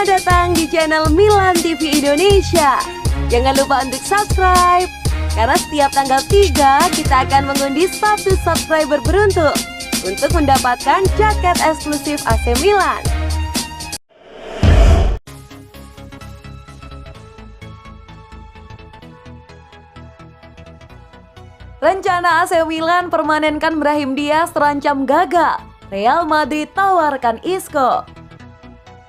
Selamat datang di channel Milan TV Indonesia. Jangan lupa untuk subscribe, karena setiap tanggal 3 kita akan mengundi 1 subscriber beruntung untuk mendapatkan jaket eksklusif AC Milan. Rencana AC Milan permanenkan Brahim Diaz terancam gagal. Real Madrid tawarkan Isco.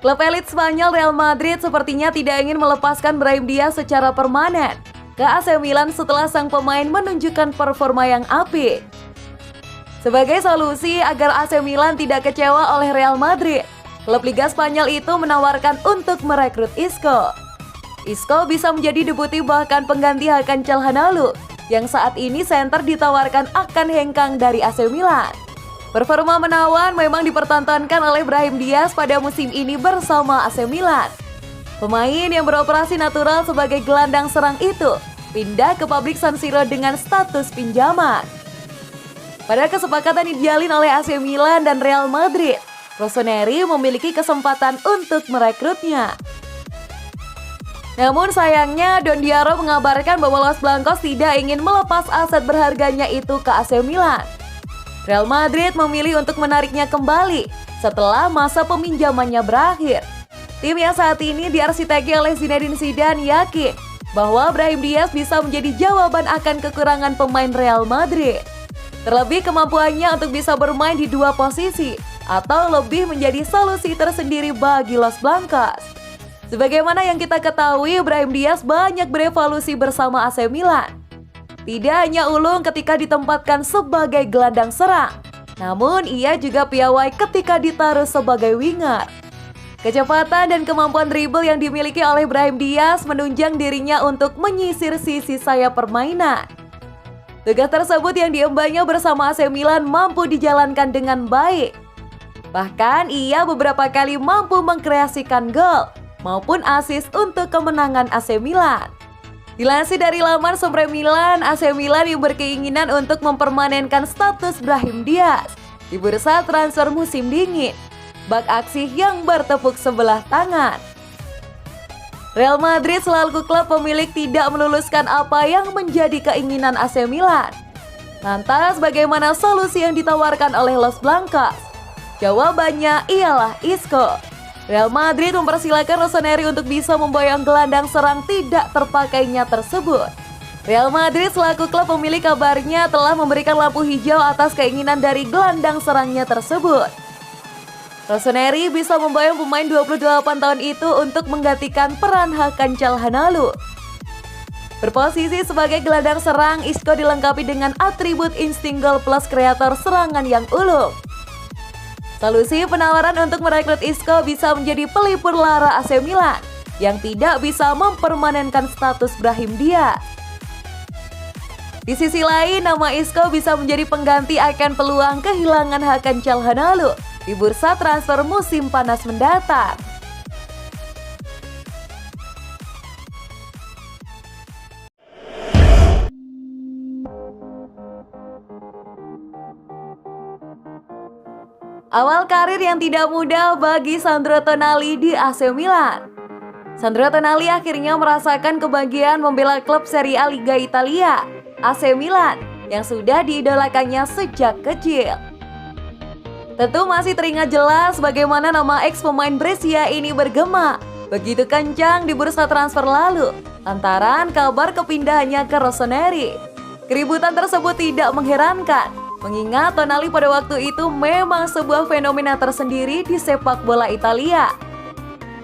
Klub elit Spanyol Real Madrid sepertinya tidak ingin melepaskan Brahim Diaz secara permanen ke AC Milan setelah sang pemain menunjukkan performa yang apik. Sebagai solusi agar AC Milan tidak kecewa oleh Real Madrid, klub Liga Spanyol itu menawarkan untuk merekrut Isco. Isco bisa menjadi debuti bahkan pengganti Hakan Calhanoglu yang saat ini center ditawarkan akan hengkang dari AC Milan. Performa menawan memang dipertontonkan oleh Brahim Diaz pada musim ini bersama AC Milan. Pemain yang beroperasi natural sebagai gelandang serang itu pindah ke pabrik San Siro dengan status pinjaman. Pada kesepakatan dijalin oleh AC Milan dan Real Madrid, Rossoneri memiliki kesempatan untuk merekrutnya. Namun sayangnya Don Diarra mengabarkan bahwa Los Blancos tidak ingin melepas aset berharganya itu ke AC Milan. Real Madrid memilih untuk menariknya kembali setelah masa peminjamannya berakhir. Tim yang saat ini diarsiteki oleh Zinedine Zidane yakin bahwa Brahim Diaz bisa menjadi jawaban akan kekurangan pemain Real Madrid. Terlebih kemampuannya untuk bisa bermain di dua posisi atau lebih menjadi solusi tersendiri bagi Los Blancos. Sebagaimana yang kita ketahui, Brahim Diaz banyak berevolusi bersama AC Milan. Tidak hanya ulung ketika ditempatkan sebagai gelandang serang, namun ia juga piawai ketika ditaruh sebagai winger. Kecepatan dan kemampuan dribble yang dimiliki oleh Brahim Diaz menunjang dirinya untuk menyisir sisi sayap permainan. Tugas tersebut yang diembannya bersama AC Milan mampu dijalankan dengan baik. Bahkan ia beberapa kali mampu mengkreasikan gol maupun assist untuk kemenangan AC Milan. Dilansir dari laman Sempre Milan, AC Milan yang berkeinginan untuk mempermanenkan status Brahim Diaz di bursa transfer musim dingin. Bak aksi yang bertepuk sebelah tangan. Real Madrid selaku klub pemilik tidak meluluskan apa yang menjadi keinginan AC Milan. Lantas bagaimana solusi yang ditawarkan oleh Los Blancos? Jawabannya ialah Isco. Real Madrid mempersilahkan Rossoneri untuk bisa memboyong gelandang serang tidak terpakainya tersebut. Real Madrid selaku klub pemilik kabarnya telah memberikan lampu hijau atas keinginan dari gelandang serangnya tersebut. Rossoneri bisa memboyong pemain 28 tahun itu untuk menggantikan peran Hakan Calhanoglu. Berposisi sebagai gelandang serang, Isco dilengkapi dengan atribut insting gol plus kreator serangan yang ulung. Solusi penawaran untuk merekrut Isco bisa menjadi pelipur lara AC Milan yang tidak bisa mempermanenkan status Brahim Diaz. Di sisi lain, nama Isco bisa menjadi pengganti akan peluang kehilangan Hakan Calhanoglu di bursa transfer musim panas mendatang. Awal karir yang tidak mudah bagi Sandro Tonali di AC Milan. Sandro Tonali akhirnya merasakan kebahagiaan membela klub Serie A Liga Italia, AC Milan, yang sudah diidolakannya sejak kecil. Tentu masih teringat jelas bagaimana nama ex pemain Brescia ini bergema begitu kencang di bursa transfer lalu lantaran kabar kepindahannya ke Rossoneri. Keributan tersebut tidak mengherankan, mengingat Tonali pada waktu itu memang sebuah fenomena tersendiri di sepak bola Italia.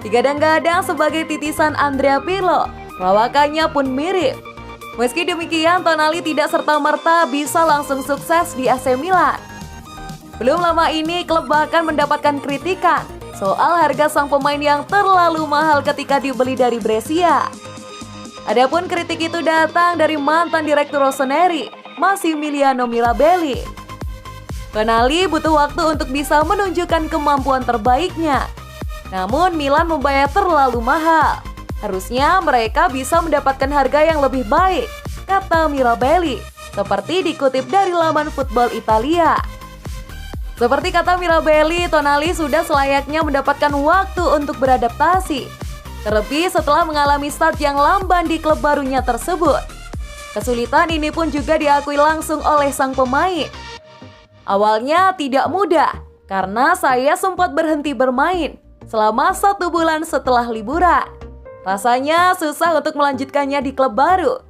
Digadang-gadang sebagai titisan Andrea Pirlo, lawakannya pun mirip. Meski demikian, Tonali tidak serta-merta bisa langsung sukses di AC Milan. Belum lama ini, klub bahkan mendapatkan kritikan soal harga sang pemain yang terlalu mahal ketika dibeli dari Brescia. Adapun kritik itu datang dari mantan direktur Rossoneri, Massimiliano Mirabelli. Tonali butuh waktu untuk bisa menunjukkan kemampuan terbaiknya. Namun Milan membayar terlalu mahal. Harusnya mereka bisa mendapatkan harga yang lebih baik, kata Mirabelli, seperti dikutip dari laman Football Italia. Seperti kata Mirabelli, Tonali sudah selayaknya mendapatkan waktu untuk beradaptasi. Terlebih setelah mengalami start yang lamban di klub barunya tersebut. Kesulitan ini pun juga diakui langsung oleh sang pemain. Awalnya tidak mudah, karena saya sempat berhenti bermain selama 1 bulan setelah liburan. Rasanya susah untuk melanjutkannya di klub baru,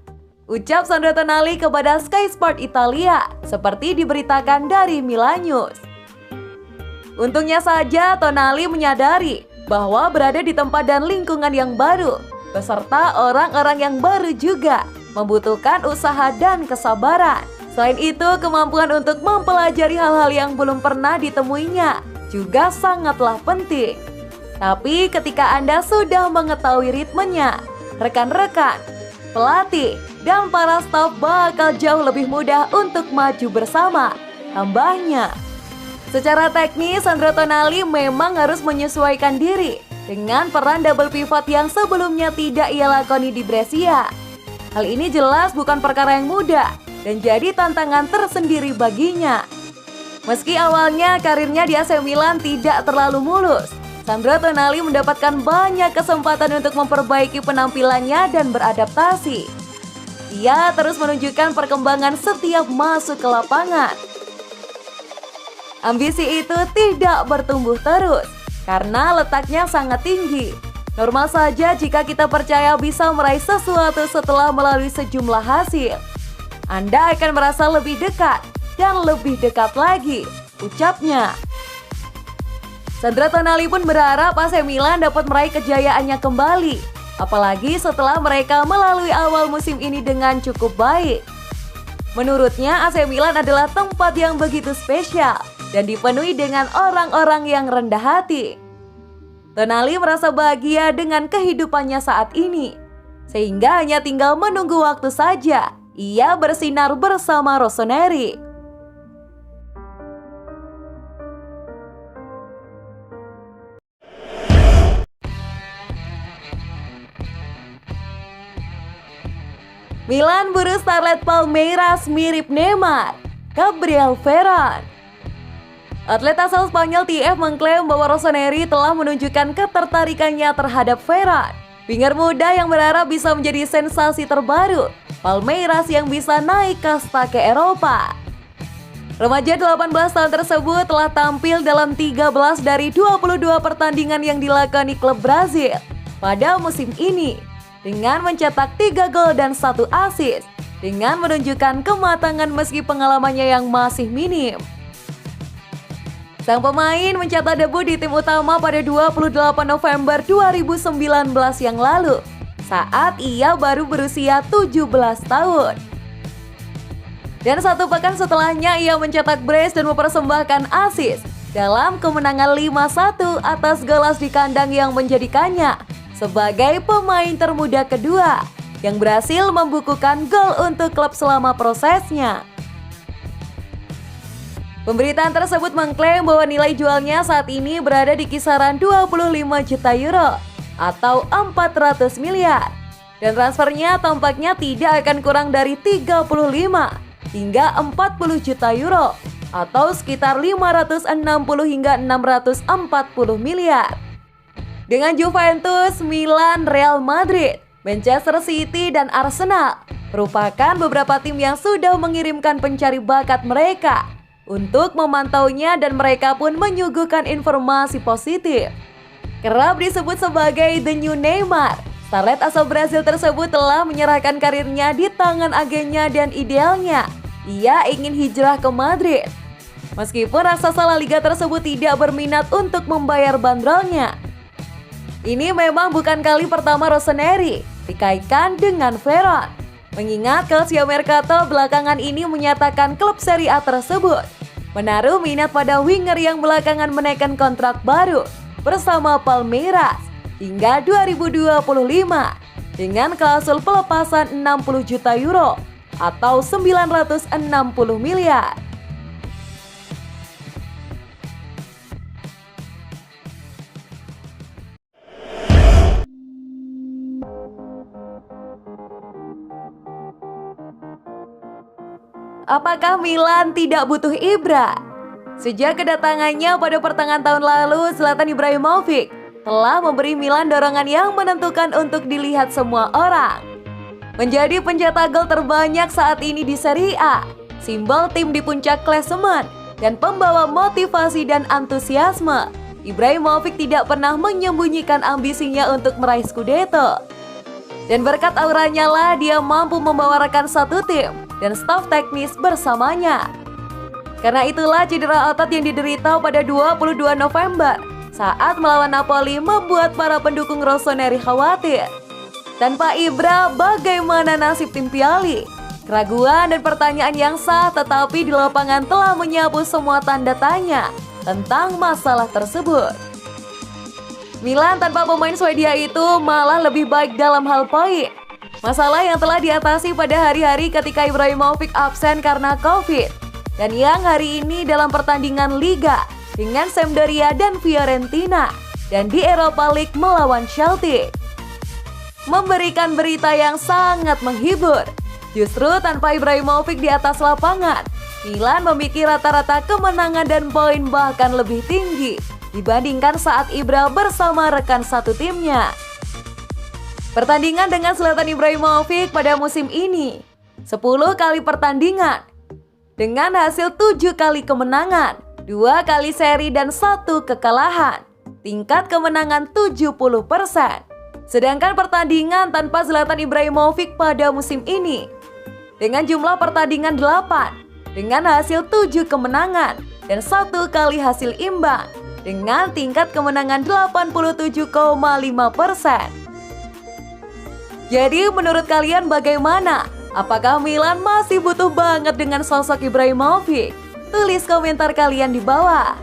ucap Sandro Tonali kepada Sky Sport Italia, seperti diberitakan dari Milanews. Untungnya saja Tonali menyadari bahwa berada di tempat dan lingkungan yang baru, beserta orang-orang yang baru juga, membutuhkan usaha dan kesabaran. Selain itu, kemampuan untuk mempelajari hal-hal yang belum pernah ditemuinya juga sangatlah penting. Tapi ketika Anda sudah mengetahui ritmenya, rekan-rekan, pelatih, dan para staf bakal jauh lebih mudah untuk maju bersama, tambahnya. Secara teknis, Sandro Tonali memang harus menyesuaikan diri dengan peran double pivot yang sebelumnya tidak ia lakoni di Brescia. Hal ini jelas bukan perkara yang mudah dan jadi tantangan tersendiri baginya. Meski awalnya karirnya di AC Milan tidak terlalu mulus, Sandro Tonali mendapatkan banyak kesempatan untuk memperbaiki penampilannya dan beradaptasi. Ia terus menunjukkan perkembangan setiap masuk ke lapangan. Ambisi itu tidak bertumbuh terus karena letaknya sangat tinggi. Normal saja jika kita percaya bisa meraih sesuatu setelah melalui sejumlah hasil. Anda akan merasa lebih dekat dan lebih dekat lagi, ucapnya. Sandro Tonali pun berharap AC Milan dapat meraih kejayaannya kembali, apalagi setelah mereka melalui awal musim ini dengan cukup baik. Menurutnya AC Milan adalah tempat yang begitu spesial dan dipenuhi dengan orang-orang yang rendah hati. Tonali merasa bahagia dengan kehidupannya saat ini, sehingga hanya tinggal menunggu waktu saja ia bersinar bersama Rossoneri. Milan buru starlet Palmeiras mirip Neymar, Gabriel Veron. Atlet asal Spanyol TF mengklaim bahwa Rossoneri telah menunjukkan ketertarikannya terhadap Veron, winger muda yang berharap bisa menjadi sensasi terbaru Palmeiras yang bisa naik kasta ke Eropa. Remaja 18 tahun tersebut telah tampil dalam 13 dari 22 pertandingan yang dilakoni klub Brazil pada musim ini, dengan mencetak 3 gol dan 1 assist, dengan menunjukkan kematangan meski pengalamannya yang masih minim. Sang pemain mencetak debut di tim utama pada 28 November 2019 yang lalu, saat ia baru berusia 17 tahun. Dan 1 pekan setelahnya ia mencetak brace dan mempersembahkan assist dalam kemenangan 5-1 atas Golas di kandang yang menjadikannya sebagai pemain termuda kedua yang berhasil membukukan gol untuk klub selama prosesnya. Pemberitaan tersebut mengklaim bahwa nilai jualnya saat ini berada di kisaran 25 juta euro atau 400 miliar. Dan transfernya tampaknya tidak akan kurang dari 35 hingga 40 juta euro atau sekitar 560 hingga 640 miliar. Dengan Juventus, Milan, Real Madrid, Manchester City, dan Arsenal merupakan beberapa tim yang sudah mengirimkan pencari bakat mereka untuk memantaunya dan mereka pun menyuguhkan informasi positif. Kerap disebut sebagai The New Neymar, starlet asal Brasil tersebut telah menyerahkan karirnya di tangan agennya dan idealnya ia ingin hijrah ke Madrid. Meskipun raksasa La Liga tersebut tidak berminat untuk membayar bandrolnya. Ini memang bukan kali pertama Rossoneri dikaitkan dengan Veron, mengingat Calcio Mercato belakangan ini menyatakan klub Serie A tersebut menaruh minat pada winger yang belakangan menaikkan kontrak baru bersama Palmeiras hingga 2025 dengan klausul pelepasan 60 juta euro atau 960 miliar. Apakah Milan tidak butuh Ibra? Sejak kedatangannya pada pertengahan tahun lalu, Zlatan Ibrahimovic telah memberi Milan dorongan yang menentukan untuk dilihat semua orang. Menjadi pencetak gol terbanyak saat ini di Serie A, simbol tim di puncak klasemen, dan pembawa motivasi dan antusiasme, Ibrahimovic tidak pernah menyembunyikan ambisinya untuk meraih Scudetto. Dan berkat auranya lah dia mampu membawa rekan satu tim dan staf teknis bersamanya. Karena itulah cedera otot yang diderita pada 22 November saat melawan Napoli membuat para pendukung rossoneri khawatir. Tanpa Ibra, bagaimana nasib tim Pioli? Keraguan dan pertanyaan yang sah, tetapi di lapangan telah menyapu semua tanda tanya tentang masalah tersebut. Milan tanpa pemain Swedia itu malah lebih baik dalam hal poin. Masalah yang telah diatasi pada hari-hari ketika Ibrahimovic absen karena Covid, dan yang hari ini dalam pertandingan Liga dengan Sampdoria dan Fiorentina, dan di Europa League melawan Celtic. Memberikan berita yang sangat menghibur. Justru tanpa Ibrahimovic di atas lapangan, Milan memiliki rata-rata kemenangan dan poin bahkan lebih tinggi dibandingkan saat Ibra bersama rekan satu timnya. Pertandingan dengan Zlatan Ibrahimovic pada musim ini 10 kali pertandingan dengan hasil 7 kali kemenangan, 2 kali seri dan 1 kekalahan. Tingkat kemenangan 70%. Sedangkan pertandingan tanpa Zlatan Ibrahimovic pada musim ini dengan jumlah pertandingan 8 dengan hasil 7 kemenangan dan 1 kali hasil imbang dengan tingkat kemenangan 87,5%. Jadi menurut kalian bagaimana? Apakah Milan masih butuh banget dengan sosok Ibrahimovic? Tulis komentar kalian di bawah.